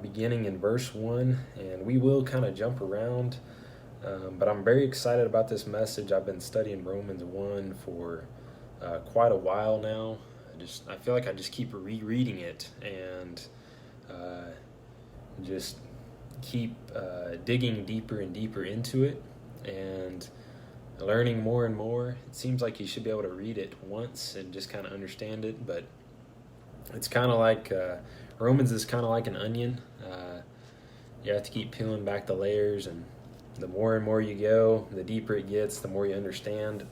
beginning in verse 1, and we will kind of jump around. But I'm very excited about this message. I've been studying Romans 1 for quite a while now. I feel like I just keep rereading it and uh, just keep digging deeper and deeper into it and learning more and more. It seems like you should be able to read it once and just kind of understand it, but it's kind of like Romans is kind of like an onion. You have to keep peeling back the layers, and the more and more you go, the deeper it gets, the more you understand.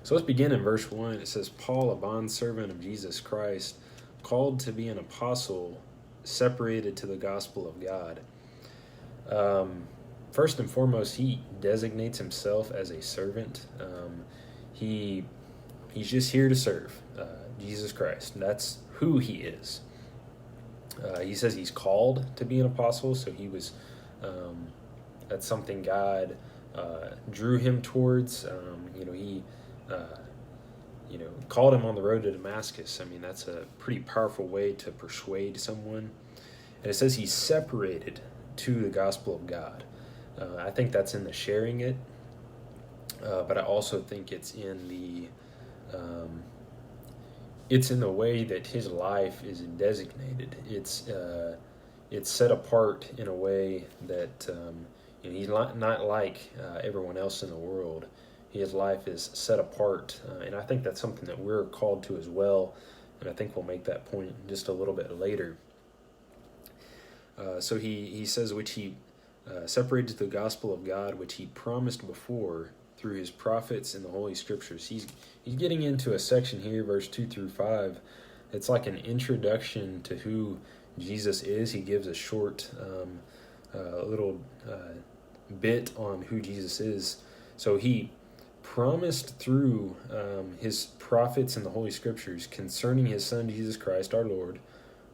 So let's begin in verse 1. It says, Paul, a bondservant of Jesus Christ, called to be an apostle, separated to the gospel of God. First and foremost, he designates himself as a servant. He's just here to serve Jesus Christ. That's who he is. He says he's called to be an apostle, so he was. That's something God drew him towards. He called him on the road to Damascus. I mean, that's a pretty powerful way to persuade someone. And it says he's separated to the gospel of God. I think that's in the sharing it, but I also think it's in the way that his life is designated. It's set apart in a way that he's not like everyone else in the world. His life is set apart, and I think that's something that we're called to as well, and I think we'll make that point just a little bit later. So he says, which he separated to the gospel of God, which he promised before through his prophets in the Holy Scriptures. He's getting into a section here, verse 2 through 5. It's like an introduction to who Jesus is. He gives a short little bit on who Jesus is. So he promised through his prophets in the Holy Scriptures concerning his Son, Jesus Christ, our Lord,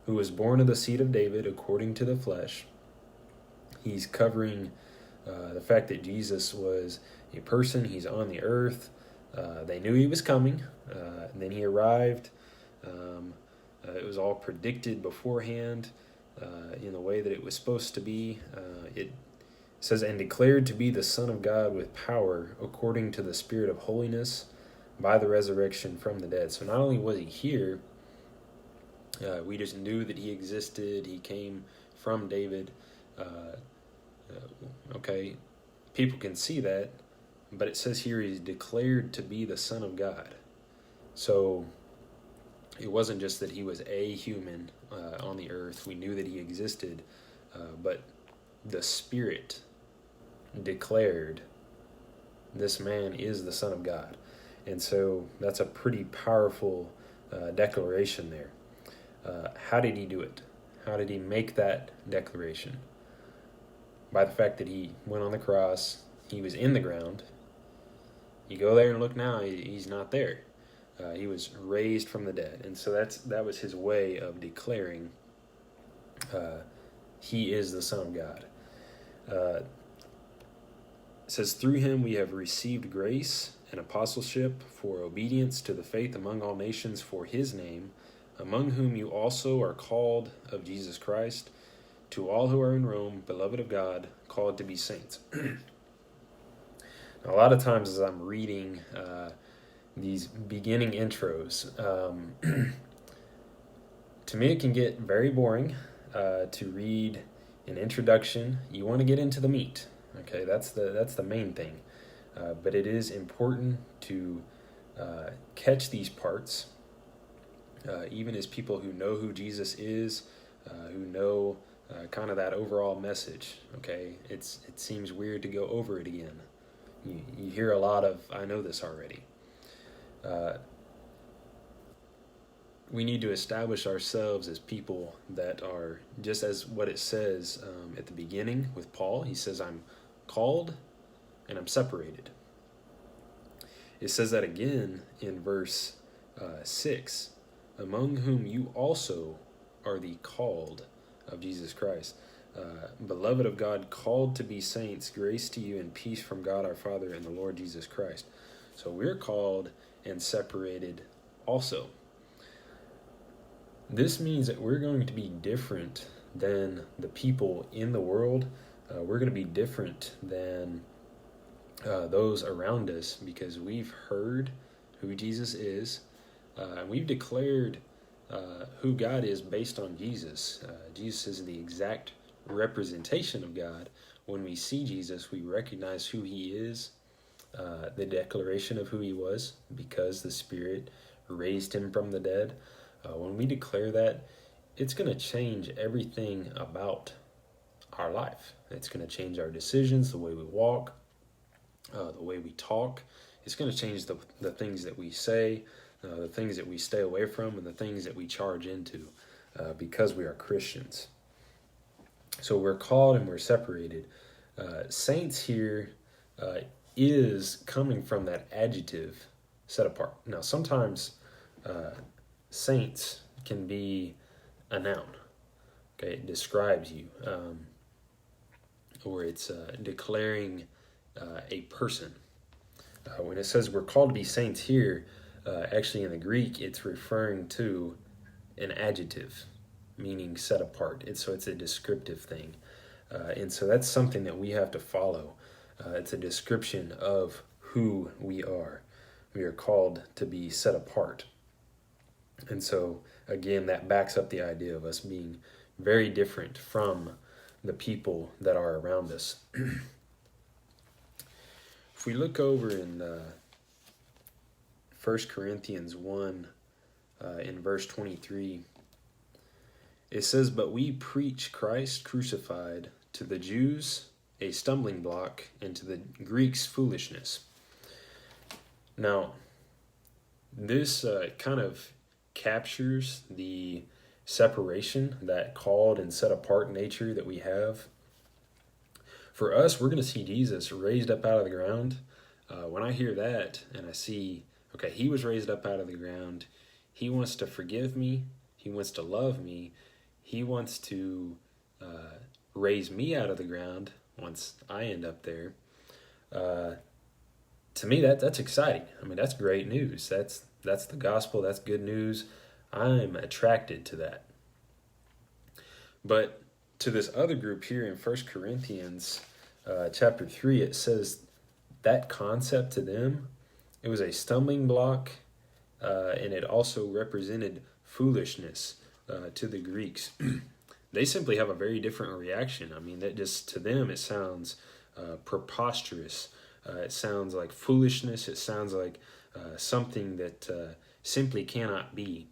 who was born of the seed of David according to the flesh. He's covering the fact that Jesus was a person. He's on the earth. They knew he was coming. And then he arrived. It was all predicted beforehand in the way that it was supposed to be. It says, and declared to be the Son of God with power according to the Spirit of holiness by the resurrection from the dead. So not only was he here, we just knew that he existed. He came from David. Okay, people can see that, but it says here he's declared to be the Son of God. So it wasn't just that he was a human on the earth. We knew that he existed, but the Spirit declared this man is the Son of God. And so that's a pretty powerful declaration there. How did he do it? How did he make that declaration? By the fact that he went on the cross, he was in the ground. You go there and look now, he's not there. He was raised from the dead. And so that was his way of declaring he is the Son of God. It says, through him we have received grace and apostleship for obedience to the faith among all nations for his name, among whom you also are called of Jesus Christ, to all who are in Rome, beloved of God, called to be saints. Now, a lot of times as I'm reading these beginning intros, to me it can get very boring to read an introduction. You want to get into the meat. Okay, that's the main thing. But it is important to catch these parts, even as people who know who Jesus is, who know kind of that overall message. Okay, it seems weird to go over it again. You hear a lot of, I know this already. We need to establish ourselves as people that are, just as what it says at the beginning with Paul. He says, I'm called and I'm separated. It says that again in verse 6, among whom you also are the called of Jesus Christ. Beloved of God, called to be saints, grace to you and peace from God our Father and the Lord Jesus Christ. So we're called and separated also. This means that we're going to be different than the people in the world. We're going to be different than those around us because we've heard who Jesus is, and we've declared who God is based on Jesus. Jesus is the exact representation of God. When we see Jesus, we recognize who he is, the declaration of who he was, because the Spirit raised him from the dead. When we declare that, it's going to change everything about our life. It's going to change our decisions, the way we walk, the way we talk. It's going to change the things that we say, the things that we stay away from, and the things that we charge into because we are Christians. So we're called and we're separated. Saints here is coming from that adjective, set apart. Now, sometimes saints can be a noun. Okay, it describes you, or it's declaring a person. When it says we're called to be saints here, actually in the Greek, it's referring to an adjective, meaning set apart. So it's a descriptive thing. And so that's something that we have to follow. It's a description of who we are. We are called to be set apart. And so, again, that backs up the idea of us being very different from the people that are around us. If we look over in 1 Corinthians 1, in verse 23, it says, "But we preach Christ crucified, to the Jews a stumbling block, and to the Greeks foolishness." Now, this kind of captures the separation, that called and set apart nature that we have. For us, we're going to see Jesus raised up out of the ground. When I hear that and I see, okay, he was raised up out of the ground. He wants to forgive me. He wants to love me. He wants to raise me out of the ground once I end up there. To me, that's exciting. I mean, that's great news. That's the gospel. That's good news. I'm attracted to that. But to this other group here in 1 Corinthians chapter 3, it says that concept to them, it was a stumbling block, and it also represented foolishness to the Greeks. They simply have a very different reaction. I mean, that just, to them, it sounds preposterous. It sounds like foolishness. It sounds like something that simply cannot be.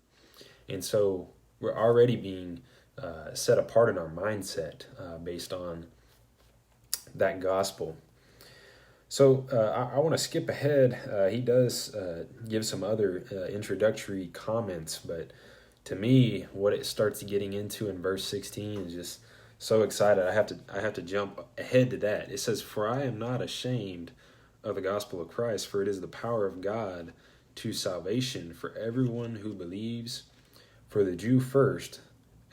And so we're already being set apart in our mindset based on that gospel. So I want to skip ahead. He does give some other introductory comments, but to me, what it starts getting into in verse 16 is just so excited. I have to jump ahead to that. It says, "For I am not ashamed of the gospel of Christ, for it is the power of God to salvation for everyone who believes, for the Jew first,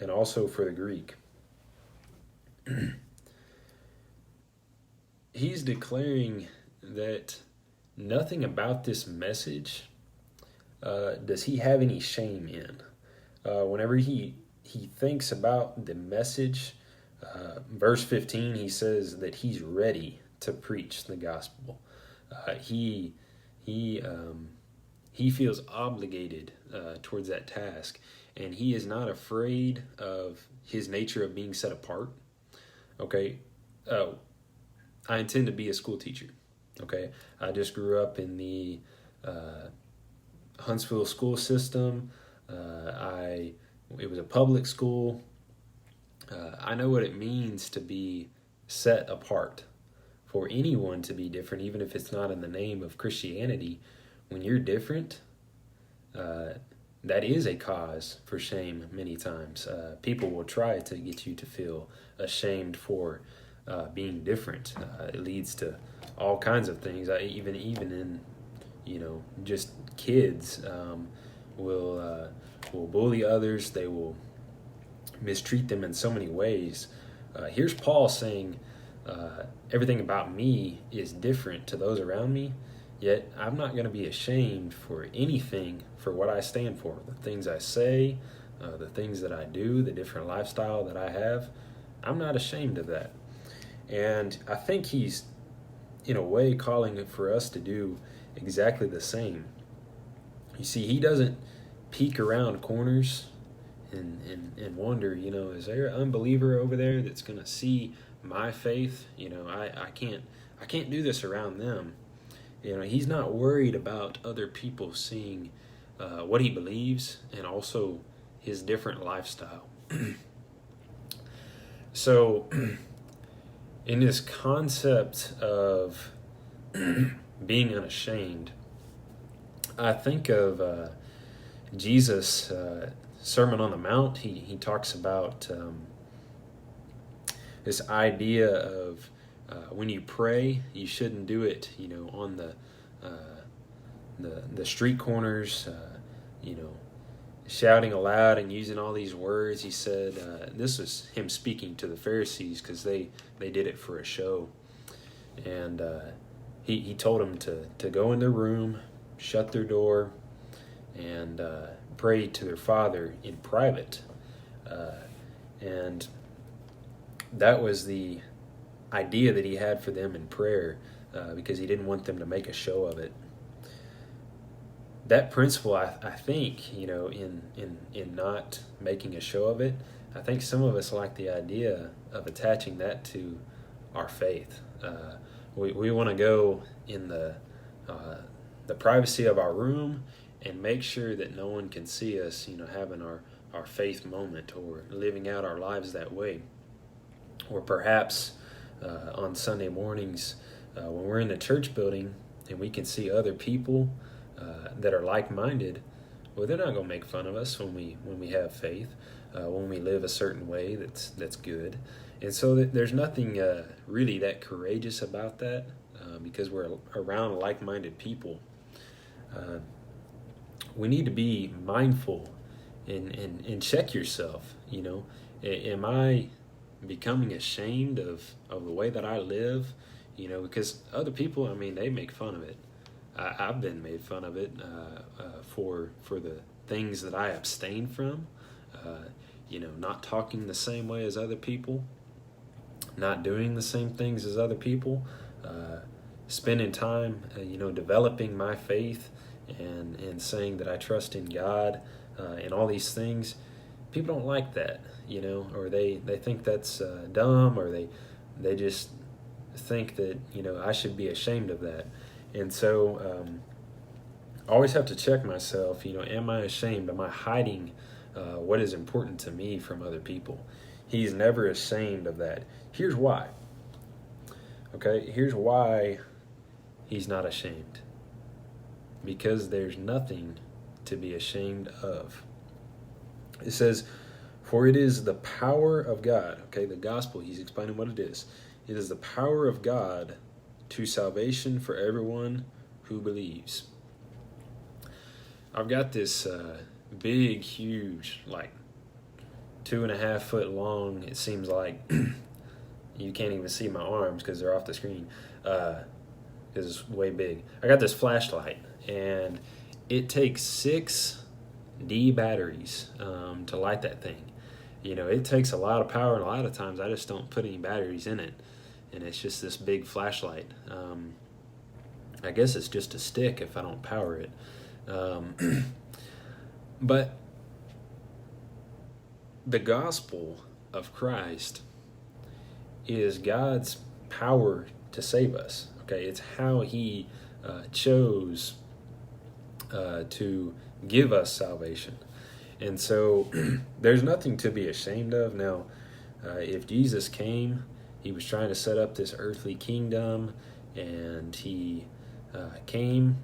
and also for the Greek." He's declaring that nothing about this message does he have any shame in. Whenever he thinks about the message, verse 15, he says that he's ready to preach the gospel. He feels obligated towards that task, and he is not afraid of his nature of being set apart. Okay, I intend to be a school teacher. Okay, I just grew up in the Huntsville school system. It was a public school. I know what it means to be set apart. For anyone to be different, even if it's not in the name of Christianity, when you're different, that is a cause for shame many times. People will try to get you to feel ashamed for being different. It leads to all kinds of things. Even in, just kids will bully others. They will mistreat them in so many ways. Here's Paul saying, everything about me is different to those around me, yet I'm not going to be ashamed for anything, for what I stand for, the things I say, the things that I do, the different lifestyle that I have. I'm not ashamed of that. And I think he's, in a way, calling for us to do exactly the same. You see, he doesn't peek around corners and wonder, is there an unbeliever over there that's going to see my faith? I can't do this around them. He's not worried about other people seeing what he believes and also his different lifestyle. So, in this concept of being unashamed, I think of Jesus' Sermon on the Mount. He talks about this idea of when you pray, you shouldn't do it, on the street corners, shouting aloud and using all these words. He said, this was him speaking to the Pharisees because they did it for a show. And he told them to go in their room, shut their door, and pray to their Father in private. And that was the idea that he had for them in prayer, because he didn't want them to make a show of it. That principle, I think, in not making a show of it, I think some of us like the idea of attaching that to our faith. We want to go in the privacy of our room and make sure that no one can see us, having our faith moment or living out our lives that way. Or perhaps on Sunday mornings when we're in the church building and we can see other people that are like-minded, well, they're not going to make fun of us when we have faith, when we live a certain way that's good. And so there's nothing really that courageous about that, because we're around like-minded people. We need to be mindful and check yourself. Am I becoming ashamed of the way that I live? Because other people, they make fun of it. I've been made fun of it for the things that I abstain from. Not talking the same way as other people, not doing the same things as other people, spending time, developing my faith and saying that I trust in God and all these things. People don't like that, or they think that's dumb, or they just think that, I should be ashamed of that. And so I always have to check myself, am I ashamed? Am I hiding what is important to me from other people? He's never ashamed of that. Here's why. Okay, here's why he's not ashamed. Because there's nothing to be ashamed of. It says, for it is the power of God. Okay, the gospel, he's explaining what it is. It is the power of God to salvation for everyone who believes. I've got this big, huge, 2.5 foot long, it seems like. You can't even see my arms because they're off the screen, because it's way big. I got this flashlight, and it takes 6 D batteries to light that thing. It takes a lot of power, and a lot of times I just don't put any batteries in it, and it's just this big flashlight. I guess it's just a stick if I don't power it. But the gospel of Christ is God's power to save us. Okay, it's how he chose to give us salvation. And so there's nothing to be ashamed of. Now, if Jesus came, he was trying to set up this earthly kingdom, and he came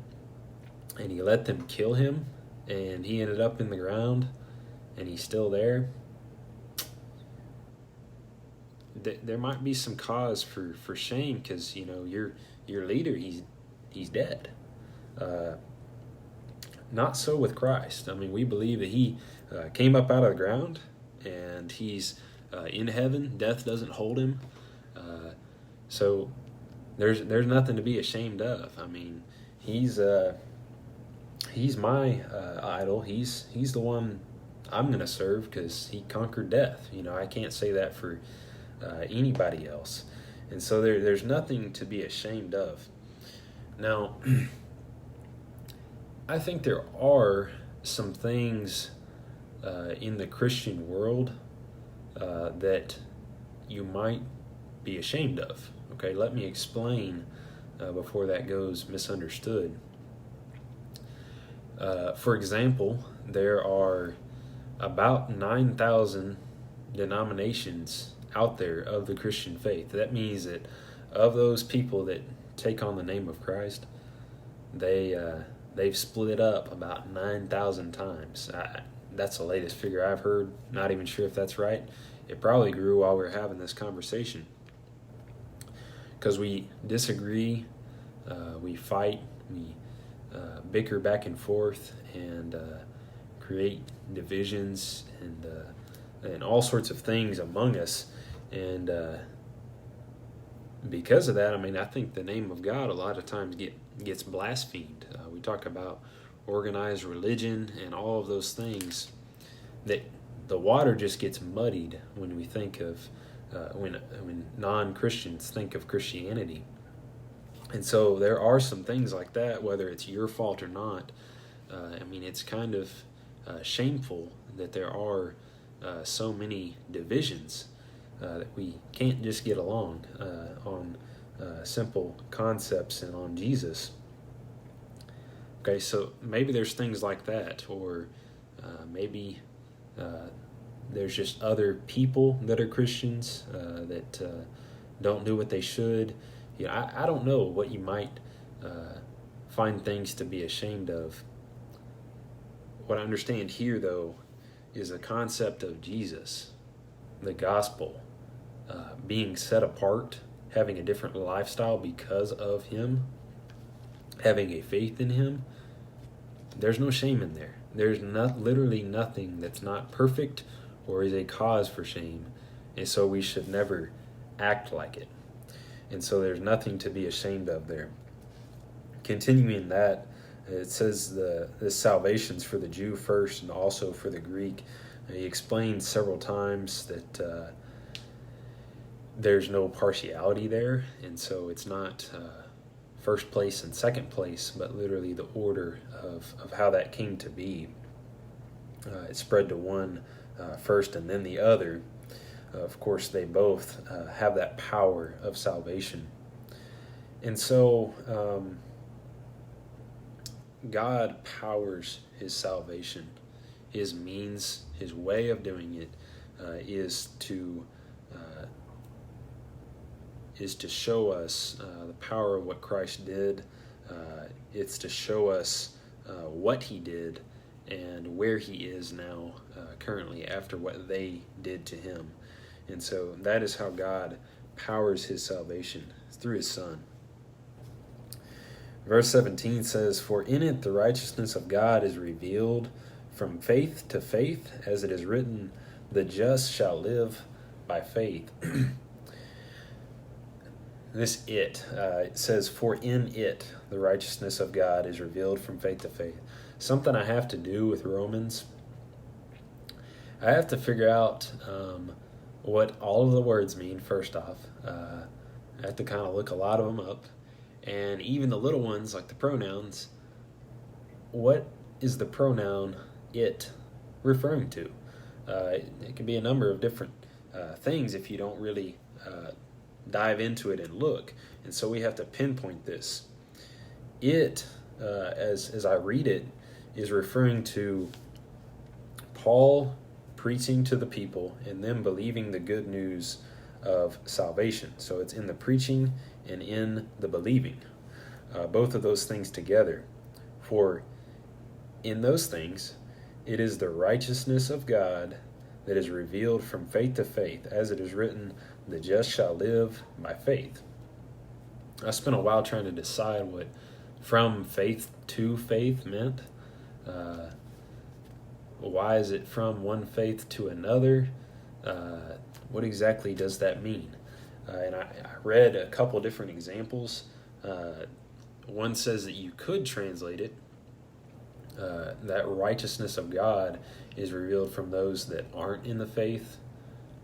and he let them kill him, and he ended up in the ground, and he's still there. There might be some cause for shame, because your leader, he's dead. Not so with Christ. We believe that he came up out of the ground, and he's in heaven. Death doesn't hold him. So there's nothing to be ashamed of. He's my idol. He's the one I'm going to serve because he conquered death. I can't say that for anybody else. And so there's nothing to be ashamed of. Now, I think there are some things in the Christian world that you might be ashamed of. Okay, let me explain before that goes misunderstood. For example, there are about 9,000 denominations out there of the Christian faith. That means that of those people that take on the name of Christ, they've split up about 9,000 times. That's the latest figure I've heard. Not even sure if that's right. It probably grew while we were having this conversation, because we disagree, we fight, we bicker back and forth, and create divisions and all sorts of things among us. And because of that, I think the name of God a lot of times gets blasphemed. We talk about organized religion and all of those things, that the water just gets muddied when we think of when non-Christians think of Christianity. And so there are some things like that, whether it's your fault or not. It's kind of shameful that there are so many divisions, that we can't just get along on simple concepts and on Jesus. Okay, so maybe there's things like that, or maybe there's just other people that are Christians that don't do what they should. I don't know what you might find things to be ashamed of. What I understand here, though, is the concept of Jesus, the gospel, being set apart, having a different lifestyle because of him, having a faith in him. There's no shame in there. There's literally nothing that's not perfect or is a cause for shame, and so we should never act like it. And so there's nothing to be ashamed of there. Continuing that, it says this salvation's for the Jew first and also for the Greek. He explains several times that there's no partiality there, and so it's not first place and second place, but literally the order of how that came to be. It spread to one first and then the other. Of course, they both have that power of salvation. And so God powers his salvation. His means, his way of doing it is to show us the power of what Christ did. It's to show us what he did and where he is now currently after what they did to him. And so that is how God powers his salvation, through his Son. Verse 17 says, "For in it the righteousness of God is revealed from faith to faith, as it is written, the just shall live by faith." It says, "For in it the righteousness of God is revealed from faith to faith." Something I have to do with Romans, I have to figure out what all of the words mean, first off. I have to kind of look a lot of them up. And even the little ones, like the pronouns, what is the pronoun it referring to? It can be a number of different things if you don't really dive into it and look. And so we have to pinpoint this. It, as I read it, is referring to Paul preaching to the people and them believing the good news of salvation. So it's in the preaching and in the believing, both of those things together. For in those things, it is the righteousness of God that is revealed from faith to faith, as it is written, the just shall live by faith. I spent a while trying to decide what from faith to faith meant. Why is it from one faith to another? What exactly does that mean? And I read a couple different examples. One says that you could translate it that righteousness of God is revealed from those that aren't in the faith.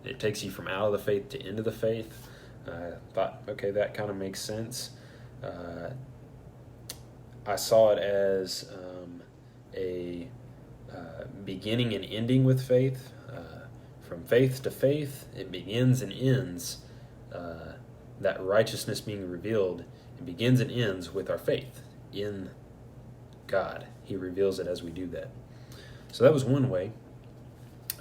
It takes you from out of the faith to into the faith. Thought, okay, that kind of makes sense. I saw it as a beginning and ending with faith. From faith to faith, it begins and ends. That righteousness being revealed, it begins and ends with our faith in God. He reveals it as we do that. So that was one way.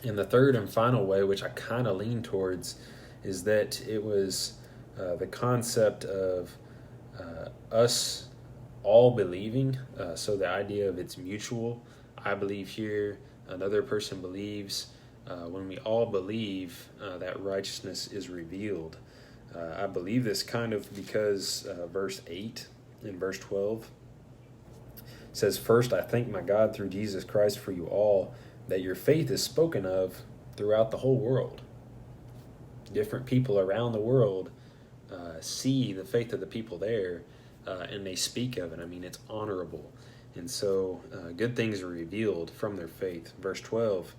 And the third and final way, which I kind of lean towards, is that it was the concept of us all believing. So the idea of it's mutual. I believe here, another person believes. When we all believe, that righteousness is revealed. I believe this kind of because verse 8 and verse 12 says, "First, I thank my God through Jesus Christ for you all, that your faith is spoken of throughout the whole world." Different people around the world see the faith of the people there, and they speak of it. I mean, it's honorable. And so good things are revealed from their faith. Verse 12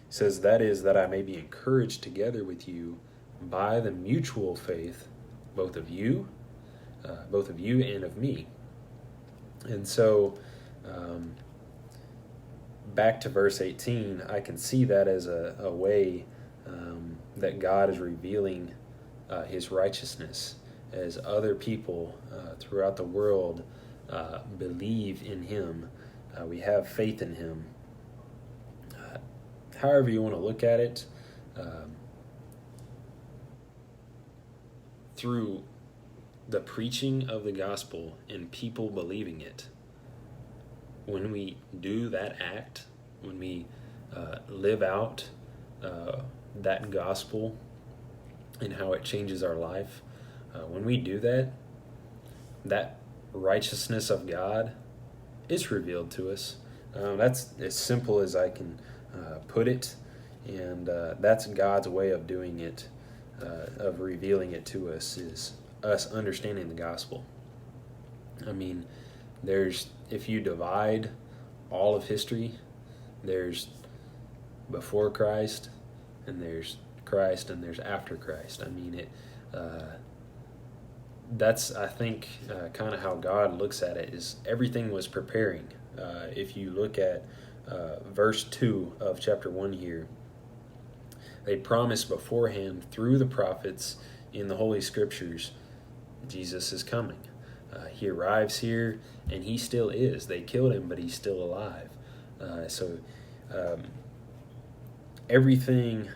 says, "That is, that I may be encouraged together with you by the mutual faith, both of you and of me." And so back to verse 18, I can see that as a way that God is revealing his righteousness as other people throughout the world believe in him. We have faith in him. However you want to look at it, through the preaching of the gospel and people believing it, when we do that act, when we live out that gospel and how it changes our life, when we do that, that righteousness of God is revealed to us. That's as simple as I can put it, and that's God's way of doing it, of revealing it to us, is us understanding the gospel. I mean, if you divide all of history, there's before Christ, and there's Christ, and there's after Christ. I mean, that's, I think, kind of how God looks at it, is everything was preparing. If you look at verse 2 of chapter 1 here, they promised beforehand through the prophets in the Holy Scriptures, Jesus is coming. He arrives here, and he still is. They killed him, but he's still alive. So everything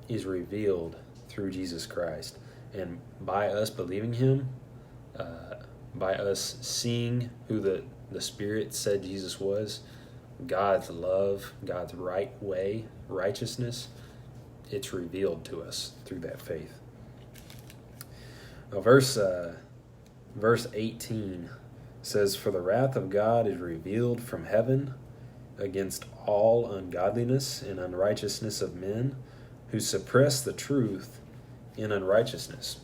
is revealed through Jesus Christ. And by us believing him, by us seeing who the Spirit said Jesus was, God's love, God's right way, righteousness, it's revealed to us through that faith. Now, verse 18 says, "For the wrath of God is revealed from heaven against all ungodliness and unrighteousness of men who suppress the truth in unrighteousness."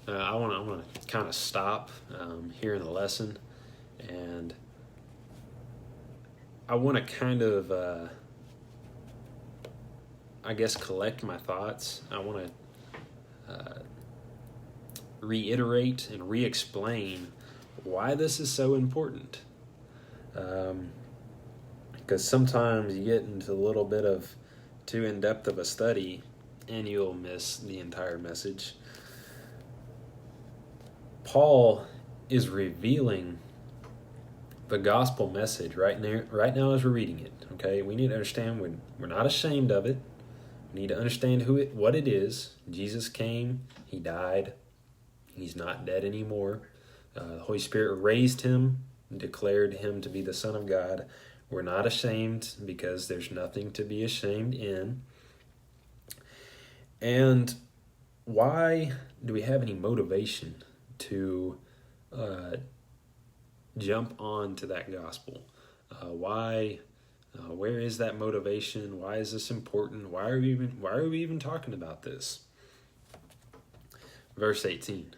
I want to kind of stop here in the lesson, and I want to kind of, I guess, collect my thoughts. I want to reiterate and re-explain why this is so important. Because sometimes you get into a little bit of too in-depth of a study and you'll miss the entire message. Paul is revealing the gospel message right now as we're reading it. Okay, we need to understand we're not ashamed of it. We need to understand what it is. Jesus came, he died, he's not dead anymore. The Holy Spirit raised him and declared him to be the Son of God. We're not ashamed because there's nothing to be ashamed in. And why do we have any motivation to jump on to that gospel? Why? Where is that motivation? Why is this important? Why are we even talking about this? Verse 18.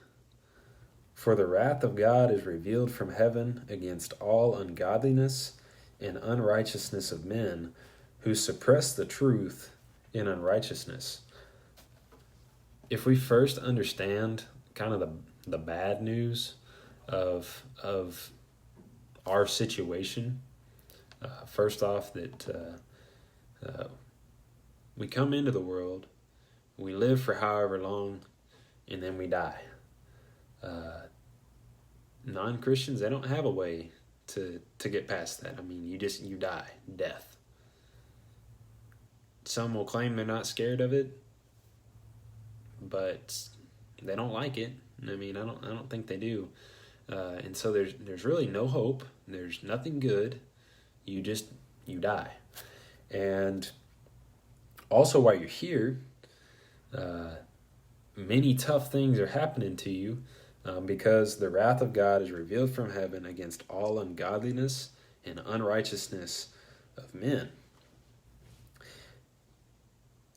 For the wrath of God is revealed from heaven against all ungodliness and unrighteousness of men who suppress the truth in unrighteousness. If we first understand kind of the bad news of our situation, first off, that we come into the world, we live for however long, and then we die. Non-Christians, they don't have a way to get past that. I mean, you die, death. Some will claim they're not scared of it, but they don't like it. I mean, I don't think they do. And so there's really no hope. There's nothing good. You die. And also, while you're here, many tough things are happening to you, because the wrath of God is revealed from heaven against all ungodliness and unrighteousness of men.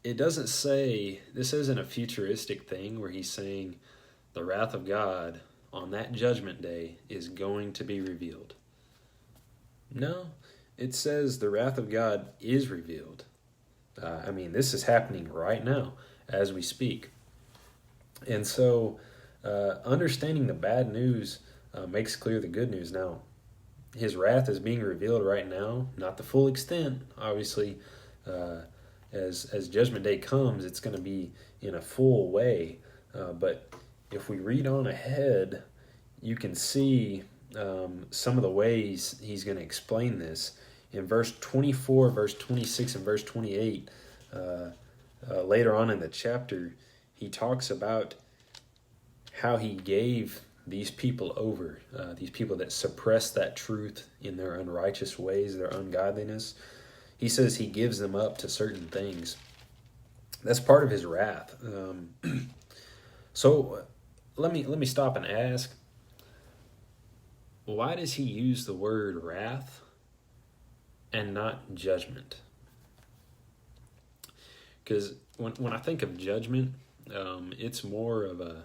It doesn't say, this isn't a futuristic thing where he's saying the wrath of God on that judgment day is going to be revealed. No, it says the wrath of God is revealed. This is happening right now as we speak. And so understanding the bad news makes clear the good news. Now, his wrath is being revealed right now, not the full extent, obviously. As Judgment Day comes, it's going to be in a full way. But if we read on ahead, you can see some of the ways he's going to explain this. In verse 24, verse 26, and verse 28, later on in the chapter, he talks about how he gave these people over, these people that suppress that truth in their unrighteous ways, their ungodliness. He says he gives them up to certain things. That's part of his wrath. So let me stop and ask, why does he use the word wrath and not judgment? Because when I think of judgment, it's more of a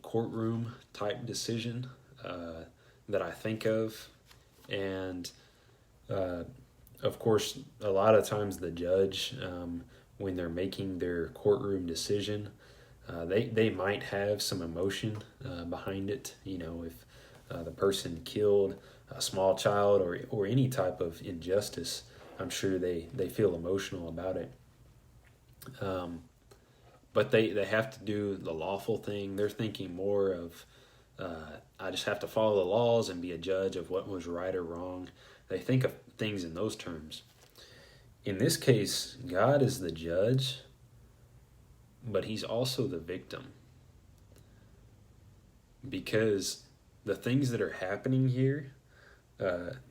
courtroom type decision that I think of. And of course, a lot of times the judge, when they're making their courtroom decision, they might have some emotion behind it. You know, if the person killed a small child or any type of injustice, I'm sure they feel emotional about it. But they have to do the lawful thing. They're thinking more of, I just have to follow the laws and be a judge of what was right or wrong. They think of things in those terms. In this case, God is the judge, but he's also the victim. Because the things that are happening here,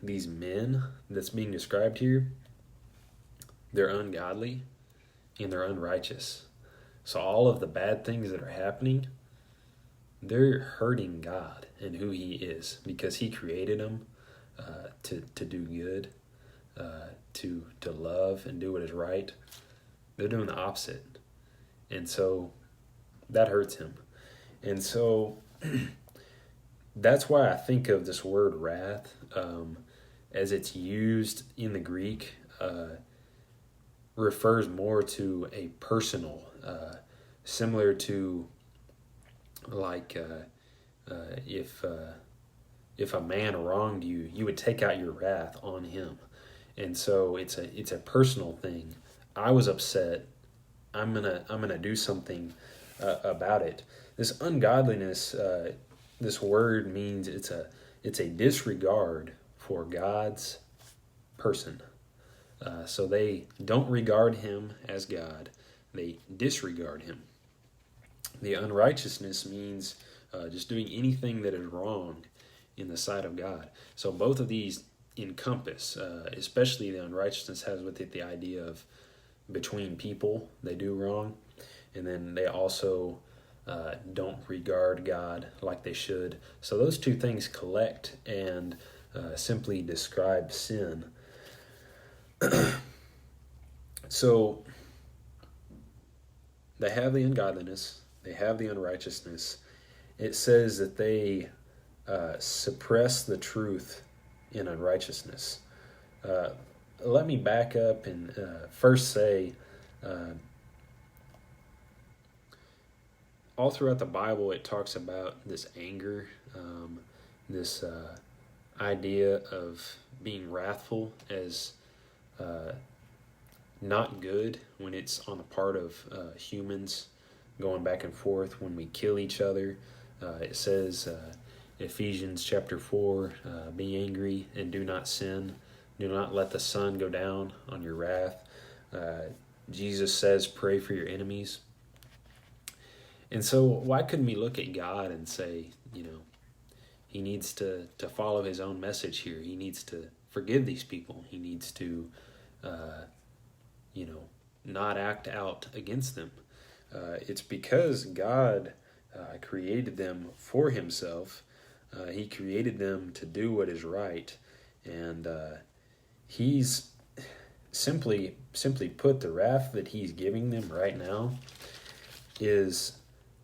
these men that's being described here, they're ungodly and they're unrighteous. So all of the bad things that are happening, they're hurting God and who he is, because he created them to do good, to love and do what is right. They're doing the opposite. And so that hurts him. And so that's why I think of this word wrath as it's used in the Greek, refers more to a personal, similar to like if a man wronged you, you would take out your wrath on him. And so it's a personal thing. I was upset. I'm gonna do something about it. This ungodliness, this word means it's a disregard for God's person. So they don't regard him as God. They disregard him. The unrighteousness means just doing anything that is wrong in the sight of God. So both of these encompass, especially the unrighteousness has with it the idea of between people, they do wrong. And then they also don't regard God like they should. So those two things collect and simply describe sin. So they have the ungodliness, they have the unrighteousness. It says that they suppress the truth in unrighteousness. Let me back up and first say, all throughout the Bible, it talks about this anger, this idea of being wrathful as not good when it's on the part of humans going back and forth, when we kill each other. It says, Ephesians chapter 4, be angry and do not sin. Do not let the sun go down on your wrath. Jesus says, pray for your enemies. And so why couldn't we look at God and say, he needs to follow his own message here. He needs to forgive these people. He needs to, not act out against them. It's because God created them for himself. He created them to do what is right. And he's simply put, the wrath that he's giving them right now is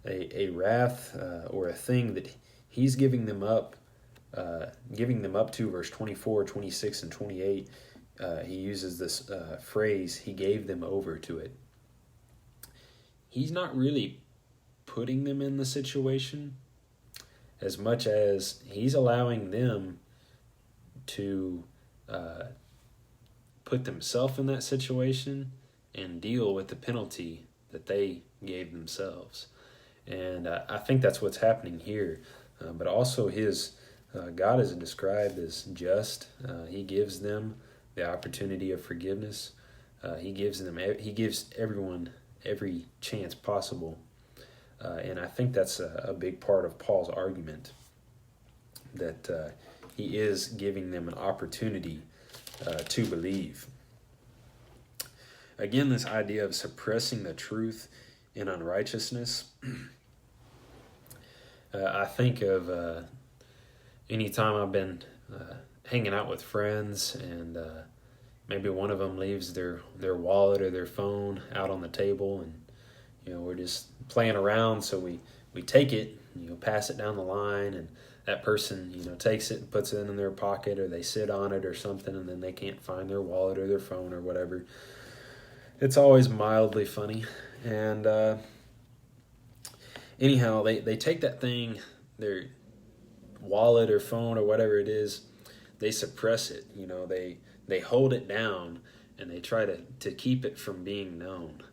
a wrath or a thing that he's giving them up to. Verse 24, 26, and 28, he uses this phrase, he gave them over to it. He's not really putting them in the situation as much as he's allowing them to put themselves in that situation and deal with the penalty that they gave themselves. And I think that's what's happening here. But also God is described as just. He gives them the opportunity of forgiveness. He gives everyone every chance possible. And I think that's a big part of Paul's argument, that he is giving them an opportunity to believe. Again, this idea of suppressing the truth in unrighteousness. I think of anytime I've been hanging out with friends and maybe one of them leaves their wallet or their phone out on the table, and we're just playing around, so we take it, pass it down the line, and that person takes it and puts it in their pocket, or they sit on it or something, and then they can't find their wallet or their phone or whatever. It's always mildly funny. And anyhow, they take that thing, their wallet or phone or whatever it is, they suppress it. They hold it down, and they try to keep it from being known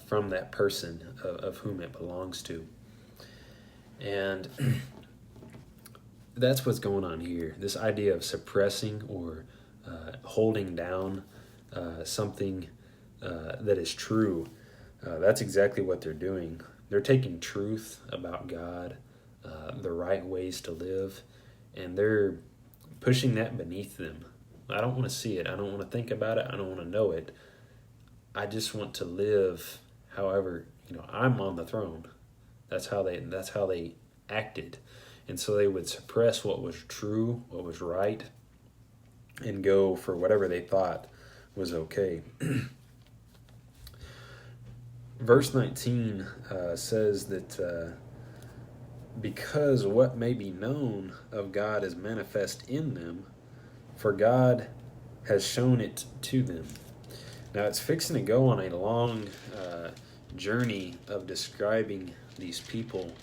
from that person of whom it belongs to. And that's what's going on here. This idea of suppressing or holding down something that is true, that's exactly what they're doing. They're taking truth about God, the right ways to live, and they're pushing that beneath them. I don't want to see it. I don't want to think about it. I don't want to know it. I just want to live however, I'm on the throne. That's how they acted. And so they would suppress what was true, what was right, and go for whatever they thought was okay. Verse 19 says that because what may be known of God is manifest in them, for God has shown it to them. Now it's fixing to go on a long journey of describing these people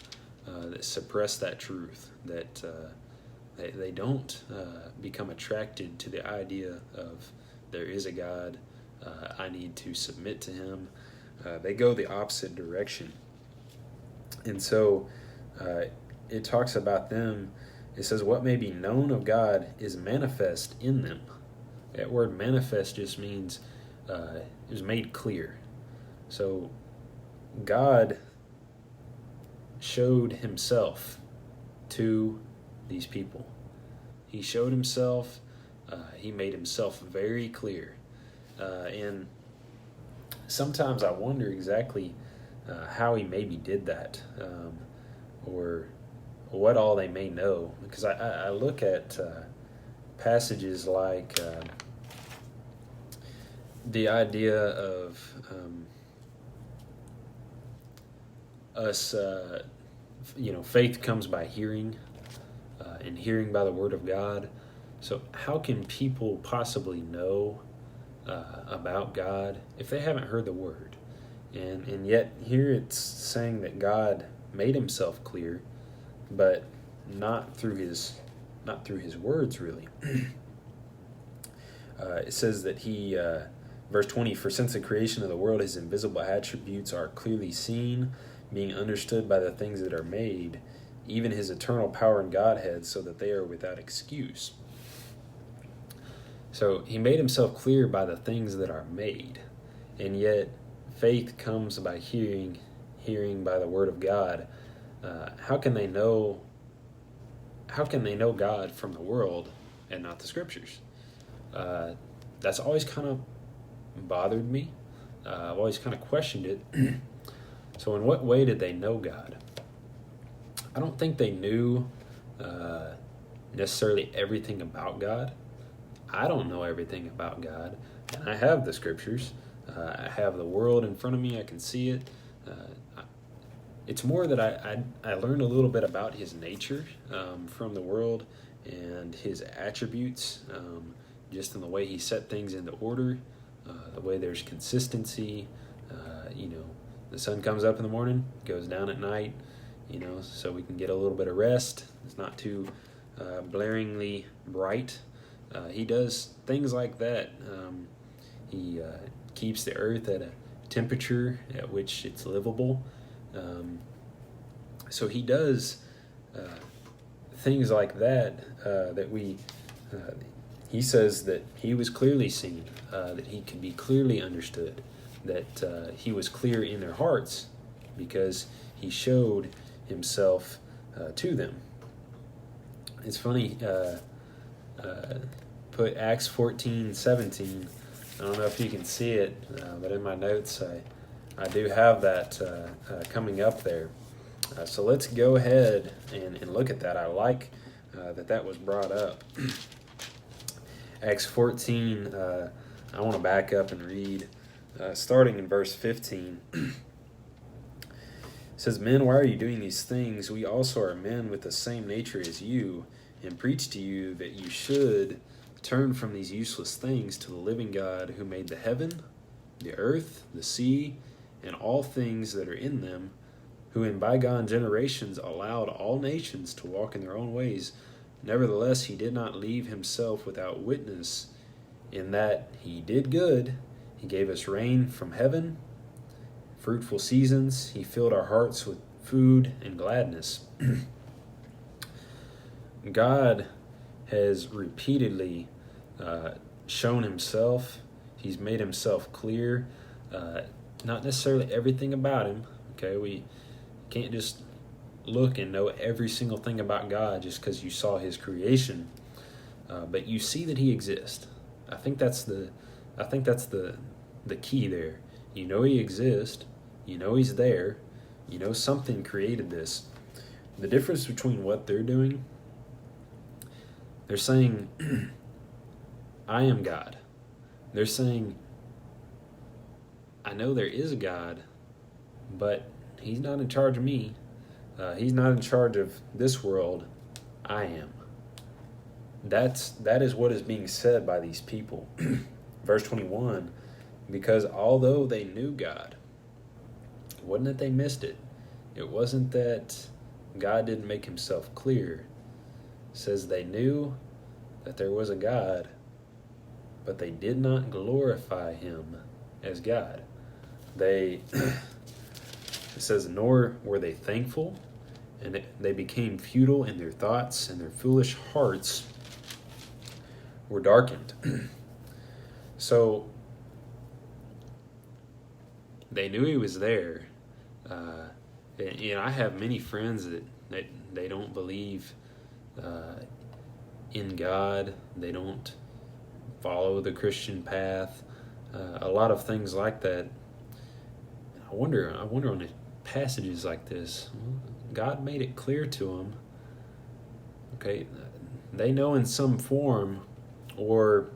that suppress that truth, that they don't become attracted to the idea of there is a God, I need to submit to him. They go the opposite direction. And so it talks about them. It says, what may be known of God is manifest in them. That word manifest just means is made clear. So God showed himself to these people. He showed himself. He made himself very clear. And sometimes I wonder exactly how he maybe did that, or what all they may know. Because I look at passages like the idea of us, faith comes by hearing, and hearing by the word of God. So how can people possibly know about God if they haven't heard the word? And yet here it's saying that God made himself clear, but not through his words, really. It says that he, verse 20, for since the creation of the world, his invisible attributes are clearly seen, being understood by the things that are made, even his eternal power and Godhead, so that they are without excuse. So he made himself clear by the things that are made, and yet faith comes by hearing by the word of God. How can they know God from the world and not the scriptures? That's always kind of bothered me. I've always kind of questioned it. So in what way did they know God? I don't think they knew necessarily everything about God. I don't know everything about God, and I have the scriptures. I have the world in front of me. I can see it. It's more that I learned a little bit about his nature from the world and his attributes, just in the way he set things into order, the way there's consistency. The sun comes up in the morning, goes down at night, so we can get a little bit of rest. It's not too blaringly bright. He does things like that. He keeps the earth at a temperature at which it's livable. So he does things like that that we. He says that he was clearly seen, that he could be clearly understood, that he was clear in their hearts because he showed himself to them. It's funny. Put Acts 14:17. I don't know if you can see it, but in my notes I do have that coming up there. So let's go ahead and look at that. I like that was brought up. Acts 14, I want to back up and read, starting in verse 15. It says, "Men, why are you doing these things? We also are men with the same nature as you, and preach to you that you should turn from these useless things to the living God who made the heaven, the earth, the sea, and all things that are in them, who in bygone generations allowed all nations to walk in their own ways. Nevertheless, he did not leave himself without witness, in that he did good. He gave us rain from heaven, fruitful seasons. He filled our hearts with food and gladness." God has repeatedly shown himself. He's made himself clear. Not necessarily everything about him. Okay, we can't just look and know every single thing about God just because you saw his creation, but you see that he exists. I think that's the key there. You know he exists. You know he's there. You know something created this. The difference between what they're doing, they're saying, "I am God." They're saying, "I know there is a God, but he's not in charge of me. He's not in charge of this world. I am." That is what is being said by these people. Verse 21, because although they knew God, it wasn't that they missed it. It wasn't that God didn't make himself clear. It says they knew that there was a God, but they did not glorify him as God. It says, nor were they thankful, and they became futile in their thoughts, and their foolish hearts were darkened. So they knew he was there. And I have many friends that they don't believe in God. They don't follow the Christian path. A lot of things like that. I wonder on the passages like this, God made it clear to them. Okay, they know in some form, or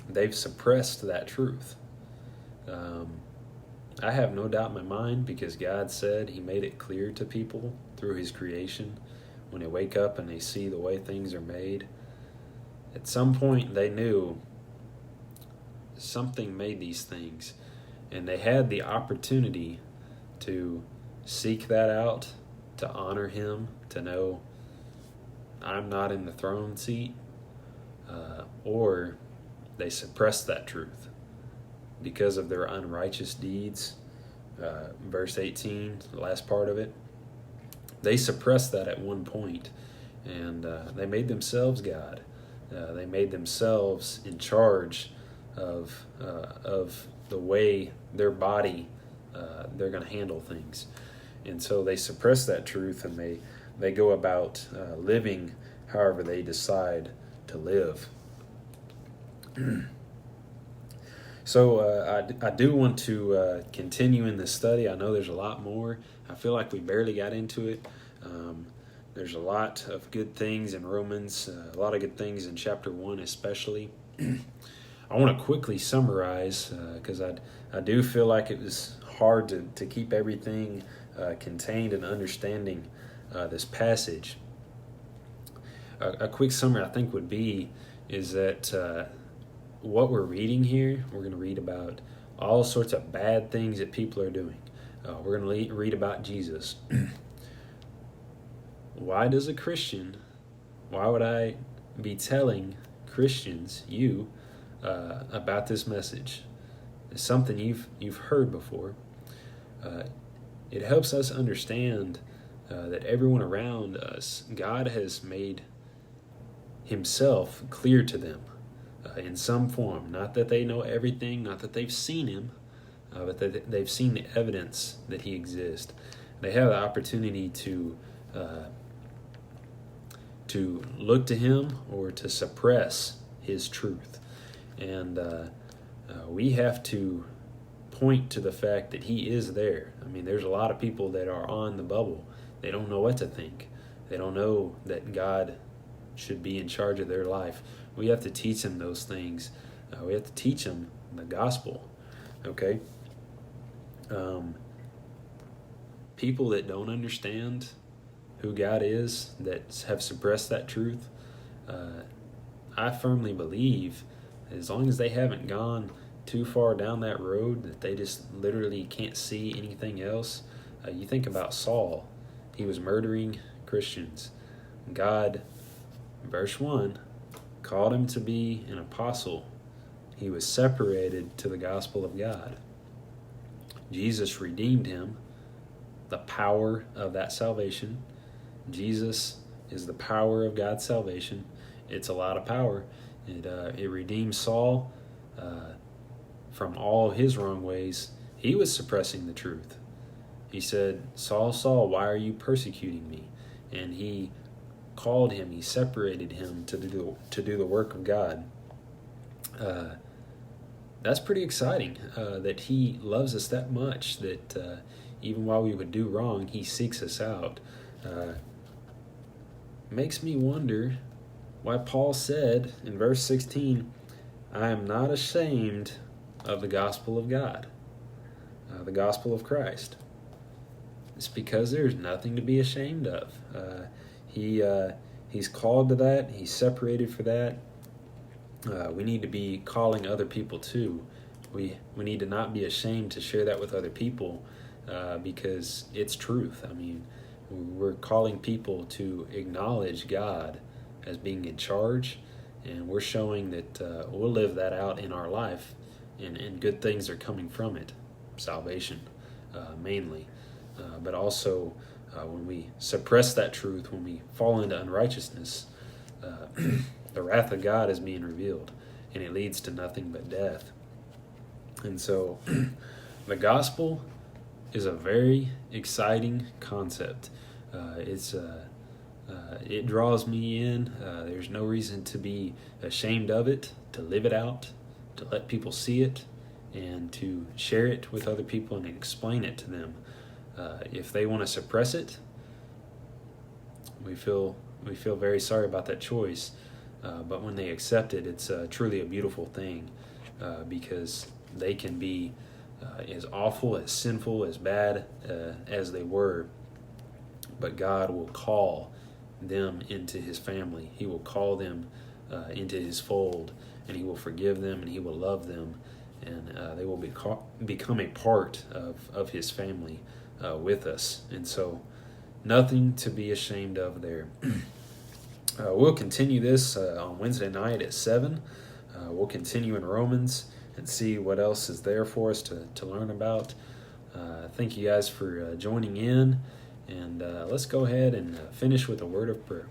they've suppressed that truth. I have no doubt in my mind, because God said He made it clear to people through His creation. When they wake up and they see the way things are made, at some point they knew something made these things, and they had the opportunity to seek that out, to honor Him, to know I'm not in the throne seat, or they suppressed that truth because of their unrighteous deeds. Verse 18, the last part of it, they suppressed that at one point, and they made themselves God. They made themselves in charge of the way their body they're going to handle things. And so they suppress that truth, and they go about living however they decide to live. So I do want to continue in this study. I know there's a lot more. I feel like we barely got into it. There's a lot of good things in Romans, a lot of good things in chapter 1 especially. I want to quickly summarize, because I do feel like it was hard to keep everything contained and understanding this passage. A quick summary I think would be is that what we're reading here, we're going to read about all sorts of bad things that people are doing. We're going to read about Jesus. Why would I be telling Christians, you, about this message? It's something you've heard before. It helps us understand that everyone around us, God has made Himself clear to them in some form. Not that they know everything, not that they've seen Him, but that they've seen the evidence that He exists. They have the opportunity to look to Him or to suppress His truth. And we have to point to the fact that He is there. I mean, there's a lot of people that are on the bubble. They don't know what to think. They don't know that God should be in charge of their life. We have to teach them those things. We have to teach them the gospel. Okay? People that don't understand who God is, that have suppressed that truth, I firmly believe as long as they haven't gone too far down that road that they just literally can't see anything else. You think about Saul. He was murdering Christians. God, verse 1, called him to be an apostle. He was separated to the gospel of God. Jesus redeemed him, the power of that salvation. Jesus is the power of God's salvation. It's a lot of power. It redeemed Saul from all his wrong ways. He was suppressing the truth. He said, Saul, Saul, why are you persecuting me? And he called him, he separated him to do the work of God. That's pretty exciting, that He loves us that much, that even while we would do wrong, He seeks us out. Makes me wonder why Paul said in verse 16, I am not ashamed of the gospel of God, the gospel of Christ. It's because there's nothing to be ashamed of. He's called to that. He's separated for that. We need to be calling other people too. We need to not be ashamed to share that with other people, because it's truth. I mean, we're calling people to acknowledge God as being in charge, and we're showing that we'll live that out in our life, and good things are coming from it. Salvation, mainly. But also, when we suppress that truth, when we fall into unrighteousness, the wrath of God is being revealed, and it leads to nothing but death. And so, the gospel is a very exciting concept. It draws me in. There's no reason to be ashamed of it, to live it out, to let people see it, and to share it with other people and explain it to them. If they want to suppress it, we feel very sorry about that choice. But when they accept it, it's truly a beautiful thing, because they can be as awful, as sinful, as bad as they were. But God will call them into his family. He will call them into his fold, and he will forgive them, and he will love them, and they will become a part of his family with us. And so nothing to be ashamed of there. We'll continue this on Wednesday night at 7. We'll continue in Romans and see what else is there for us to learn about. Thank you guys for joining in, and let's go ahead and finish with a word of prayer.